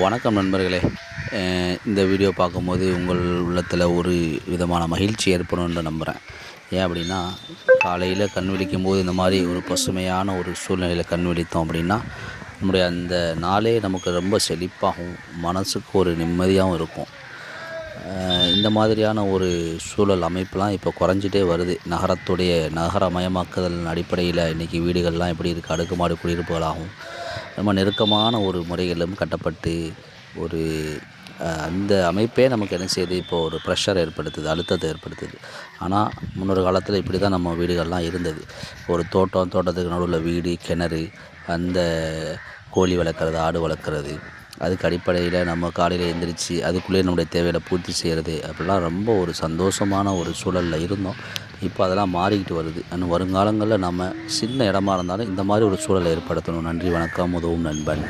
வணக்கம் நண்பர்களே. இந்த வீடியோ பார்க்கும்போது உங்கள் உள்ளத்தில் ஒரு விதமான மகிழ்ச்சி ஏற்படும்னு நம்புகிறேன். ஏன் அப்படின்னா, காலையில் கண் விழிக்கும்போது இந்த மாதிரி ஒரு பசுமையான ஒரு சூழ்நிலையில் கண் விழித்தோம் அப்படின்னா, நம்முடைய அந்த நாளே நமக்கு ரொம்ப செழிப்பாகவும் மனசுக்கு ஒரு நிம்மதியாகவும் இருக்கும். இந்த மாதிரியான ஒரு சூழல் அமைப்புலாம் இப்போ குறைஞ்சிட்டே வருது. நகரமயமாக்குதல் அடிப்படையில் இன்றைக்கி வீடுகள்லாம் எப்படி இருக்குது, அடுக்குமாடி குடியிருப்புகளாகவும் ரொம்ப நெருக்கமான ஒரு முறைகளும் கட்டப்பட்டு ஒரு அந்த அமைப்பே நமக்கு என்ன செய்யுது, இப்போ ஒரு ப்ரெஷர் ஏற்படுத்துது, அழுத்தத்தை ஏற்படுத்துது. ஆனால் முன்னொரு காலத்தில் இப்படி தான் நம்ம வீடுகள்லாம் இருந்தது. ஒரு தோட்டத்துக்கு நடுவில் வீடு, கிணறு, அந்த கோழி வளர்க்குறது, ஆடு வளர்க்குறது, அதுக்கு அடிப்படையில் நம்ம காலையில் எழுந்திரிச்சு அதுக்குள்ளேயே நம்முடைய தேவைகளை பூர்த்தி செய்கிறது, அப்படிலாம் ரொம்ப ஒரு சந்தோஷமான ஒரு சூழலில் இருந்தோம். இப்போ அதெல்லாம் மாறிக்கிட்டு வருது. இன்னும் வருங்காலங்களில் நம்ம சின்ன இடமா இருந்தாலும் இந்த மாதிரி ஒரு சூழலை ஏற்படுத்தணும். நன்றி, வணக்கம். உதவும் நண்பன்.